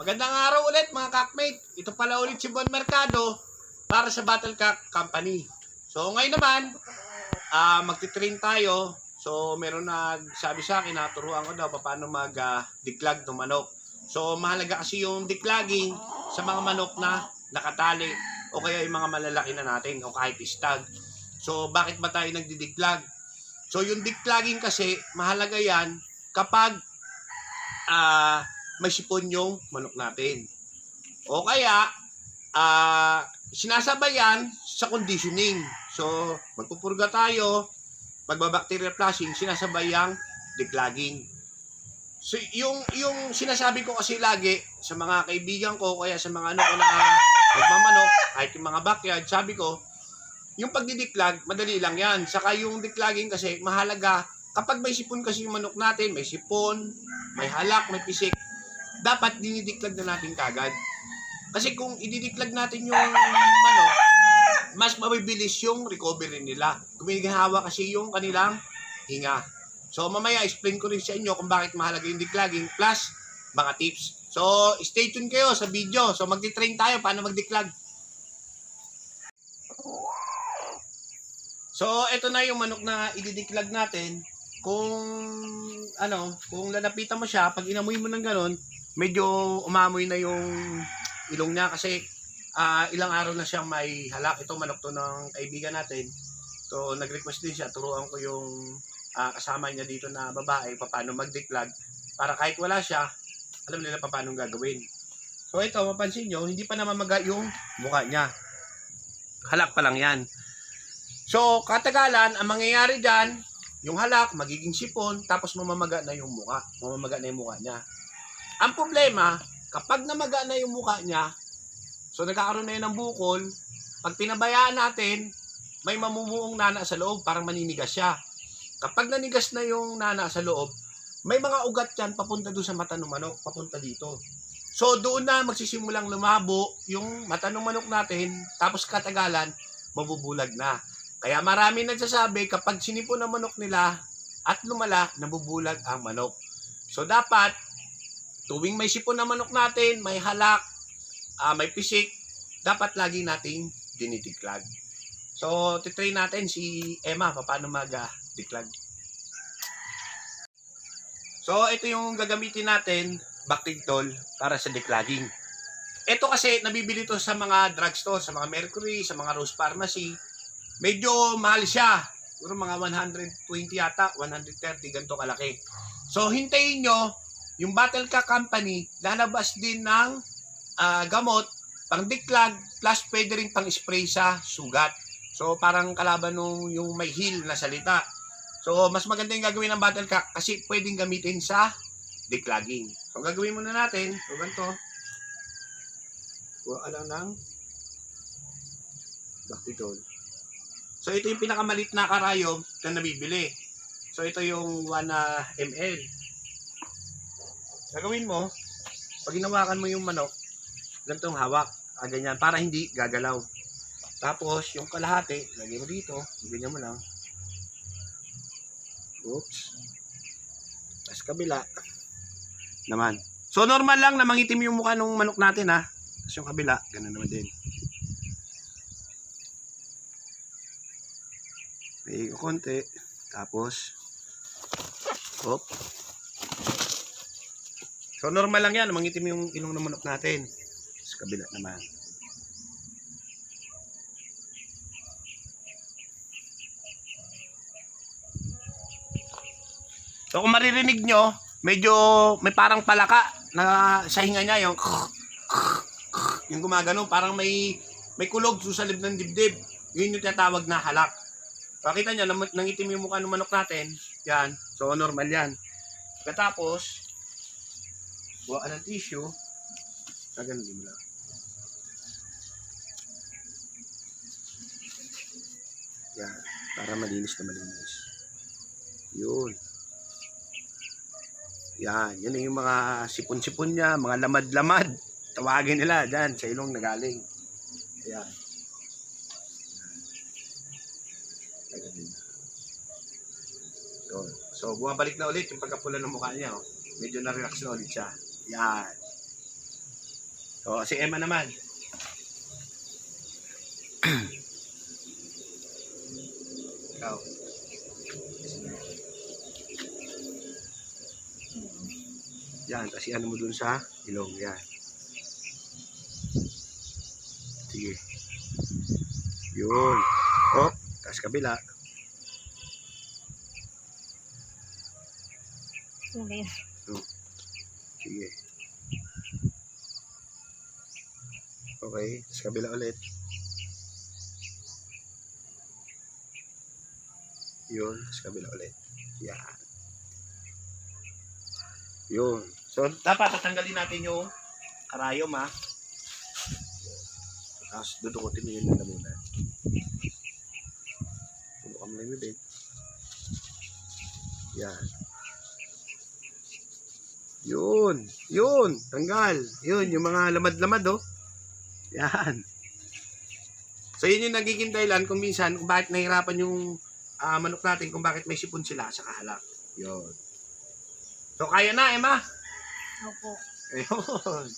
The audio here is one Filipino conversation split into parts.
Magandang araw ulit mga kakmate. Ito pala ulit si Bon Mercado para sa Battlecock Company. So ngayon naman, magti-train tayo. So meron nagsabi sa akin, naturuan ko daw paano mag-diklag ng manok. So mahalaga kasi yung diklagging sa mga manok na nakatali o kaya yung mga malalaki na natin o kahit stag. So bakit ba tayo nagdidiklag? So yung diklagging kasi mahalaga yan kapag may sipon yung manok natin. O kaya, sinasabayan sa conditioning. So, magpupurga tayo, magbabacterial flushing, sinasabay ang declogging. So, yung sinasabi ko kasi lagi sa mga kaibigan ko, kaya sa mga ano ko na nagmamanok, kahit yung mga backyard, sabi ko, yung pagdidiklag, madali lang yan. Saka yung declogging kasi, mahalaga, kapag may sipon kasi yung manok natin, may sipon, may halak, may pisik, dapat dinidiklag na natin kagad. Kasi kung ididiklag natin yung manok, mas mabibilis yung recovery nila. Gumigahawa kasi yung kanilang hinga. So mamaya explain ko rin sa inyo kung bakit mahalaga yung declogging plus mga tips. So stay tuned kayo sa video. So magti-train tayo paano magdiklag. So ito na yung manok na ididiklag natin. Kung lalapitan mo siya, pag inamoy mo ng ganon, medyo umamoy na yung ilong niya kasi ilang araw na siyang may halak. Ito manok to ng kaibigan natin. So nag-request din siya, turuan ko yung kasama niya dito na babae paano magdiklag para kahit wala siya, alam nila paano gagawin. So ito, mapansin nyo, hindi pa namamaga yung mukha niya. Halak pa lang yan. So katagalan, ang mangyayari dyan, yung halak, magiging sipon, tapos mamamaga na yung mukha. Mamamaga na yung mukha niya. Ang problema, kapag namaga na yung mukha niya, so nagkakaroon na yun ng bukol, pag pinabayaan natin, may mamumuong nana sa loob, parang maninigas siya. Kapag nanigas na yung nana sa loob, may mga ugat yan papunta doon sa mata ng manok, papunta dito. So doon na magsisimulang lumabo yung mata ng manok natin, tapos katagalan, mabubulag na. Kaya marami nagsasabi kapag sinipon ang manok nila at lumala, nabubulag ang manok. So dapat, tuwing may sipon na manok natin, may halak, may pisik, dapat lagi nating dinidiklag. So, titrain natin si Emma paano mag-diklag. So, ito yung gagamitin natin, Bactig tool, para sa declogging. Ito kasi, nabibili to sa mga drugstore, sa mga Mercury, sa mga Rose Pharmacy. Medyo mahal siya. Siguro mga 120 yata, 130, ganito kalaki. So, hintayin nyo, yung Battlecock Company, lalabas din ng gamot, pang diklag, plus pwede rin pang spray sa sugat. So, parang kalaban nung yung may heal na salita. So, mas maganda yung gagawin ng Battlecock kasi pwedeng gamitin sa declogging. So, gagawin muna natin. So, ganito. Kuha ka lang ng Bactitol. So, ito yung pinakamalit na karayom na nabibili. So, ito yung 1 ml. Gagawin mo, pag hinawakan mo yung manok, ganitong hawak, ganyan, para hindi gagalaw. Tapos, yung kalahati, lagay mo dito, ganyan mo lang. Oops. Tapos kabila, naman. So, normal lang na mangitim yung mukha ng manok natin, ha. Tapos yung kabila, ganun naman din. May konti. Tapos, hop. So, normal lang yan. Mangitim yung ilong ng manok natin. Sa kabila naman. So, kung maririnig nyo, medyo may parang palaka na sa hinga niya. Yung gumagano. Parang may kulog susalib ng dibdib. Yun yung tinatawag na halak. Pakita nyo, nangitim yung mukha ng manok natin. Yan. So, normal yan. Katapos, buha ka ng tissue. Ganun din mo lang. Yan. Para malinis na malinis. Yun. Yan. Yan yung mga sipon-sipon niya, mga lamad-lamad. Tawagin nila dyan sa ilong na galing. Yan. So, bumabalik na ulit yung pagkapula ng mukha niya. Oh. Medyo na-relax na ulit siya. Yan. So, si Emma naman. Ikaw. Yan, kasi ano mo dun sa ilong. Yan. Sige. Yun. Oh, taas kabila. Oh, sige. Okay, taas kabila ulit. Yun, taas kabila ulit. Yan. Yun. So, dapat tatanggalin natin yung karayom, ha. Tapos, dudukutin mo yung lalamunan. Subukan mo lang yung bibig. Yan. Yun. Yun. Tanggal. Yun, yung mga lamad-lamad, oh. Yan. So, yun yung nagiging dahilan kung minsan, kung bakit nahihirapan yung manok natin, kung bakit may sipon sila sa kahalak. Yun. So, kaya na, Emma? Opo. Ayun.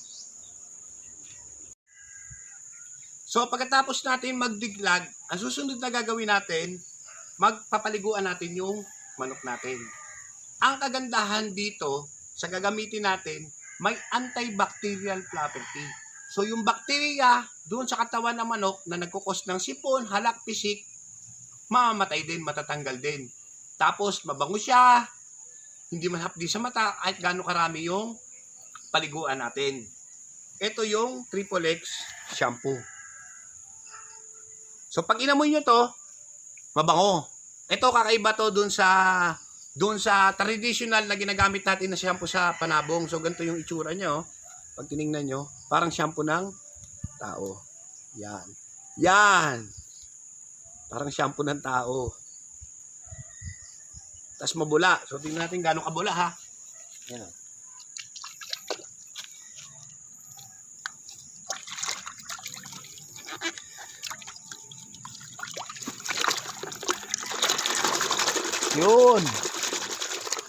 So, pagkatapos natin magdiglag, ang susunod na gagawin natin, magpapaliguan natin yung manok natin. Ang kagandahan dito, sa gagamitin natin, may antibacterial property. So, yung bakterya doon sa katawan ng manok na nagkukos ng sipon, halak, pisik, mamamatay din, matatanggal din. Tapos, mabango siya, hindi mahapdi sa mata, kahit gaano karami yung paliguan natin. Ito yung Triple X shampoo. So, pag inamoy nyo to, mabango. Ito, kakaiba to dun sa traditional na ginagamit natin na shampoo sa panabong. So, ganito yung itsura nyo. Pag tinignan nyo, parang shampoo ng tao. Yan. Yan. Parang shampoo ng tao. Tapos mabula. So, tingnan natin gano'ng kabula, ha. Yan. Yun.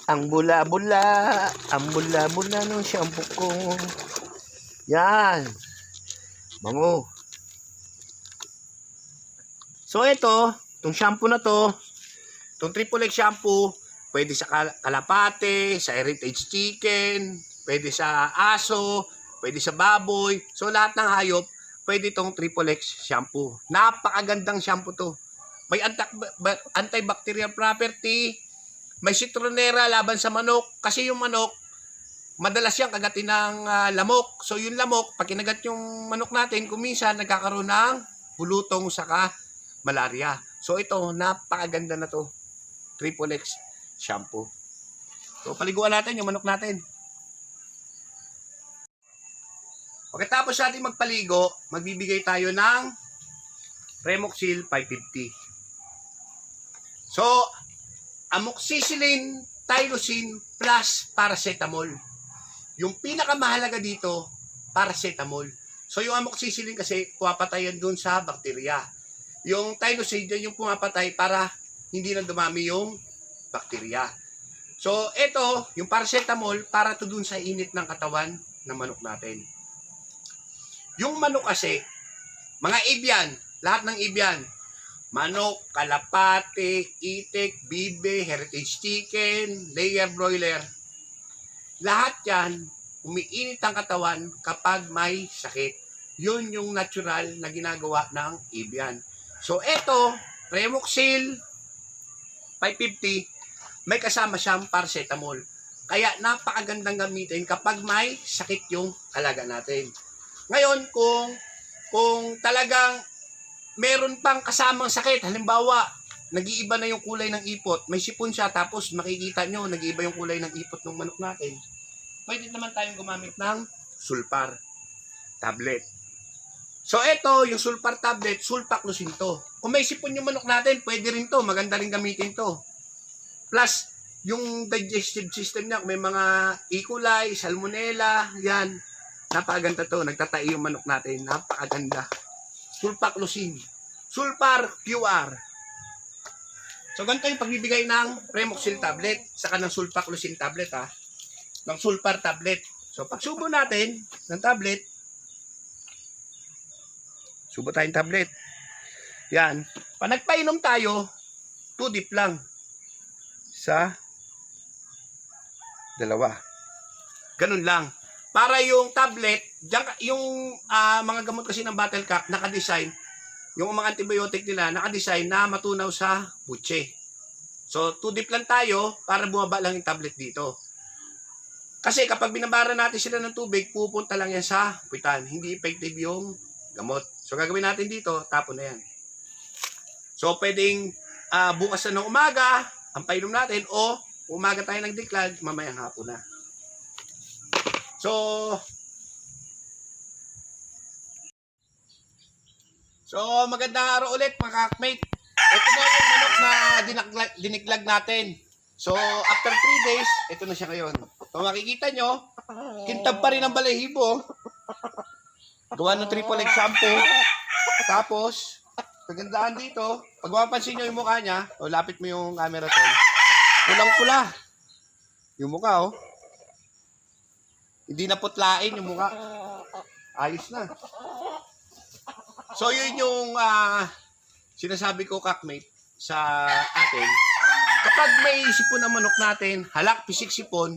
Ang bula-bula. Ang bula-bula ng shampoo ko. Yan. Bango. So, ito, itong shampoo na to, itong Triple X shampoo, pwede sa kalapate, sa heritage chicken, pwede sa aso, pwede sa baboy. So, lahat ng hayop, pwede itong Triple X shampoo. Napakagandang shampoo to. May antibacterial property, may citronera laban sa manok. Kasi yung manok, madalas yan kagatin ng lamok. So yung lamok, pag kinagat yung manok natin, kung minsan nagkakaroon ng bulutong saka malaria. So ito, napakaganda na to. Triple X shampoo. So paliguan natin yung manok natin. Pagkatapos natin magpaligo, magbibigay tayo ng Remoxil 550. So, amoxicillin, tylosin, plus paracetamol. Yung pinakamahalaga dito, paracetamol. So, yung amoxicillin kasi pumapatayan dun sa bakterya. Yung tylosin, yung pumapatay para hindi na dumami yung bakterya. So, ito, yung paracetamol, para to dun sa init ng katawan ng manok natin. Yung manok kasi, mga ibyan, lahat ng ibyan, manok, kalapate, itik, bibe, heritage chicken, layer broiler. Lahat yan, umiinit ang katawan kapag may sakit. Yun yung natural na ginagawa ng ibyan. So, eto, Remoxil 550, may kasama siyang paracetamol. Kaya napakagandang gamitin kapag may sakit yung alaga natin. Ngayon, kung talagang meron pang kasamang sakit, halimbawa, nag-iiba na yung kulay ng ipot, may sipon siya, tapos makikita nyo, nag-iiba yung kulay ng ipot ng manok natin, pwede naman tayong gumamit ng Sulpar tablet. So, ito, yung Sulpar tablet, sulpaclusin to. Kung may sipon yung manok natin, pwede rin to, maganda rin gamitin to. Plus, yung digestive system niya, kung may mga E. coli, salmonella, yan, napakaganda to, nagtatai yung manok natin, napakaganda. Sulpaclusin. Sulpar QR. So, ganito yung pagbibigay ng Remoxil tablet, saka ng Sulpaclusin tablet, ha. Ng Sulpar tablet. So, pagsubo natin ng tablet, Subo tayong tablet. Yan. Pag nagpainom tayo, 2 dip lang. Sa dalawa. Ganun lang. Para yung tablet, yung mga gamot kasi ng Battle Cap, naka-design, yung mga antibiotic nila, naka-design na matunaw sa butse. So, 2 dip lang tayo para bumaba lang yung tablet dito. Kasi kapag binabara natin sila ng tubig, pupunta lang yan sa puwitan. Hindi effective yung gamot. So, gagawin natin dito, tapon na yan. So, pwedeng bukas na ng umaga, ang painom natin, o umaga tayo ng diklag, mamayang hapon na. So, magandang araw ulit mga kakmate. Ito na yung manok na diniklag natin. So, after 3 days, ito na siya ngayon. So, makikita nyo, kintab pa rin ang balahibo. Gawa ng triple egg shampoo. Tapos, kagandaan dito, pag mapapansin nyo yung mukha niya, o lapit mo yung camera tol, pulang-pula. Yung mukha, oh. Hindi na putlain yung mukha. Ayos na. So, yun yung sinasabi ko, kakmate, sa atin. Kapag may sipon na manok natin, halak, pisik, sipon,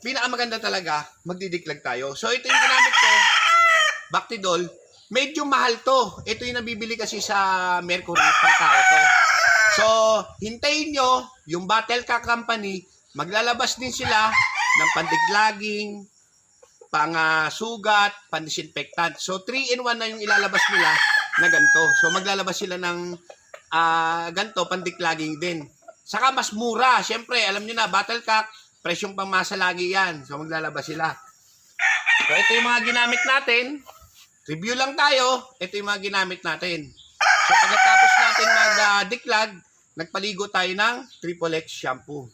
pinakamaganda talaga, magdidiklag tayo. So, ito yung ginamit ko, Bactidol. Medyo mahal to. Ito yung nabibili kasi sa Mercury, pang tao to. So, hintayin nyo, yung Battle Cap Company, maglalabas din sila ng pandiklaging, pang-sugat, pan-disinfectant. So, 3-in-1 na yung ilalabas nila na ganito. So, maglalabas sila ng ganito, pandiklaging din. Saka mas mura. Siyempre, alam nyo na, Battle Cap, presyong pangmasa lagi yan. So, maglalabas sila. So, ito yung mga ginamit natin. Review lang tayo. Ito yung mga ginamit natin. So, pagkatapos natin mag-diklag, nagpaligo tayo ng Triple X shampoo.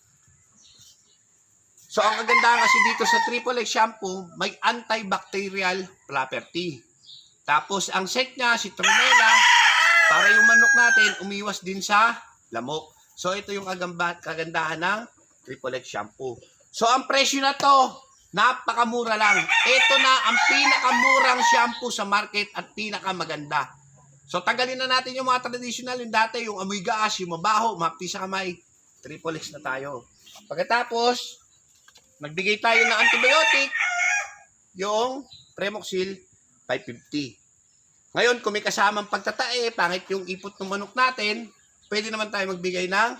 So, ang kagandahan kasi dito sa Triple X shampoo, may antibacterial property. Tapos, ang scent niya, citronella, para yung manok natin, umiwas din sa lamok. So, ito yung kagandahan ng Triple X shampoo. So, ang presyo na to, napakamura lang. Ito na ang pinakamurang shampoo sa market at pinakamaganda. So, tagalin na natin yung mga traditional, yung dati, yung amoy gaas, yung mabaho, mapti sa kamay. Triple X na tayo. Pagkatapos, nagbigay tayo ng antibiotic, yung Premoxil 550. Ngayon, kung may kasamang pagtatae, pangit yung ipot ng manok natin, pwede naman tayo magbigay ng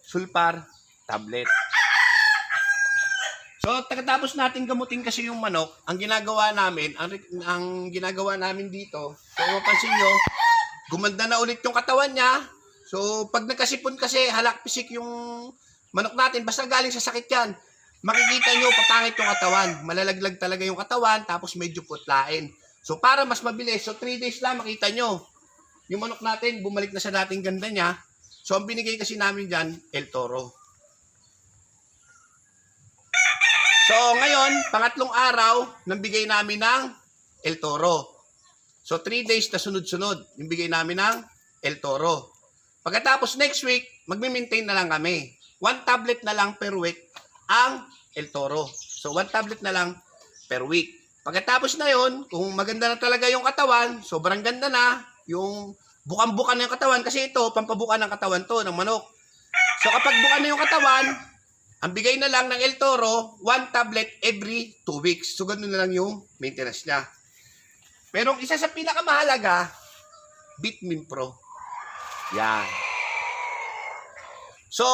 Sulfar tablet. So, pagkatapos natin gamutin kasi yung manok, ang ginagawa namin, ang ginagawa namin dito, kung mapansin nyo, gumanda na ulit yung katawan niya. So, pag nagkasipon kasi, halak-pisik yung manok natin, basta galing sa sakit yan. Makikita nyo, papangit yung katawan. Malalaglag talaga yung katawan, tapos medyo putlain. So, para mas mabilis, so 3 days lang, makita nyo. Yung manok natin, bumalik na sa dating ganda niya. So, ang binigay kasi namin dyan, El Toro. So, ngayon, pangatlong araw, nabigay namin ng El Toro. So, 3 days na sunod-sunod, yung bigay namin ng El Toro. Pagkatapos next week, magme-maintain na lang kami. 1 tablet na lang per week ang El Toro. So, 1 tablet na lang per week. Pagkatapos na yon, kung maganda na talaga yung katawan, sobrang ganda na, yung bukan-bukan na yung katawan, kasi ito, pampabukan ng katawan to, ng manok. So, kapag bukan na yung katawan, ang bigay na lang ng El Toro, 1 tablet every 2 weeks. So, ganun na lang yung maintenance niya. Pero, isa sa pinakamahalaga, Vitamin Pro. Yan. So,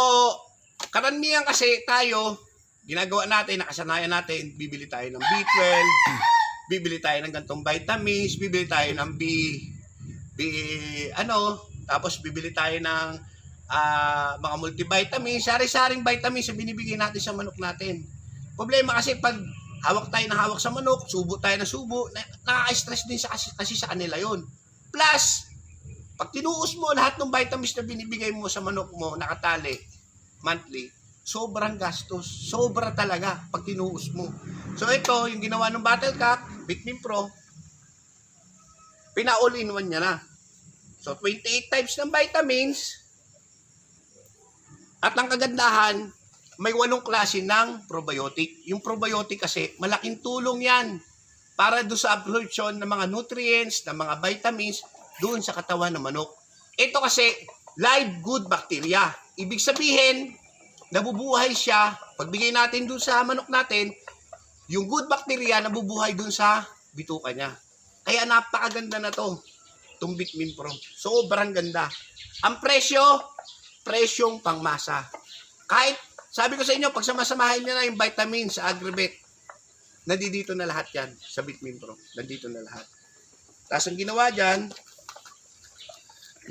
karamihan kasi tayo, ginagawa natin, nakasanayan natin, bibili tayo ng B12, bibili tayo ng gantong vitamins, bibili tayo ng tapos bibili tayo ng mga multivitamins, sari-saring vitamins na binibigay natin sa manok natin. Problema kasi pag hawak tayo ng hawak sa manok, subo tayo ng subo, nakaka-stress din kasi sa kanila yon. Plus, pag tinuos mo lahat ng vitamins na binibigay mo sa manok mo, nakatali, monthly, sobrang gastos. Sobra talaga pag tinuos mo. So ito, yung ginawa ng Battle Cap, Vitamin Pro, pina-all-in-one niya na. So 28 types ng vitamins. At ang kagandahan, may 8 klase ng probiotic. Yung probiotic kasi, malaking tulong yan para doon sa absorption ng mga nutrients, ng mga vitamins doon sa katawan ng manok. Ito kasi live good bacteria. Ibig sabihin, nabubuhay siya. Pagbigay natin doon sa manok natin, yung good bacteria nabubuhay doon sa bituka niya. Kaya napakaganda na to, itong Bitmin Pro. Sobrang ganda. Ang presyong pangmasa. Kahit, sabi ko sa inyo, pag samasamahin niyo na yung vitamins sa Agribet, nandito na lahat yan sa Bitmin Pro. Nandito na lahat. Tapos ang ginawa dyan,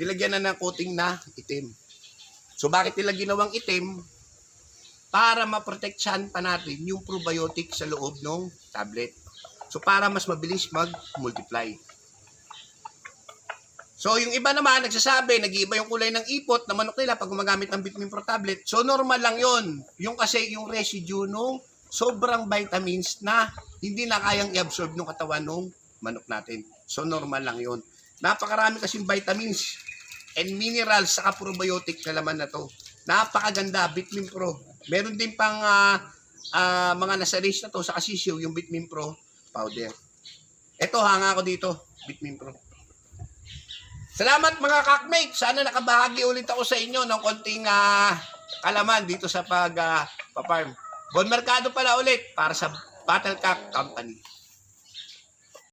nilagyan na ng coating na itim. So bakit nila ginawang itim? Para maproteksyan pa natin yung probiotic sa loob ng tablet. So para mas mabilis mag-multiply. So yung iba naman nagsasabi, nag-iiba yung kulay ng ipot na manok nila pag gumagamit ng Bitmin Pro tablet. So normal lang yon. Yung kasi yung residue nung sobrang vitamins na hindi na kayang i-absorb ng katawan ng manok natin. So normal lang yon. Napakarami kasing vitamins and minerals sa probiotic na laman na to. Napakaganda, Bitmin Pro. Meron din pang mga nasa list na to sa kasisiw, yung Bitmin Pro powder. Ito, hanga ko dito, Bitmin Pro. Salamat mga kakmate. Sana nakabahagi ulit ako sa inyo ng konting kalaman dito sa pag-farm. Bon merkado pala ulit para sa Battlecock Company.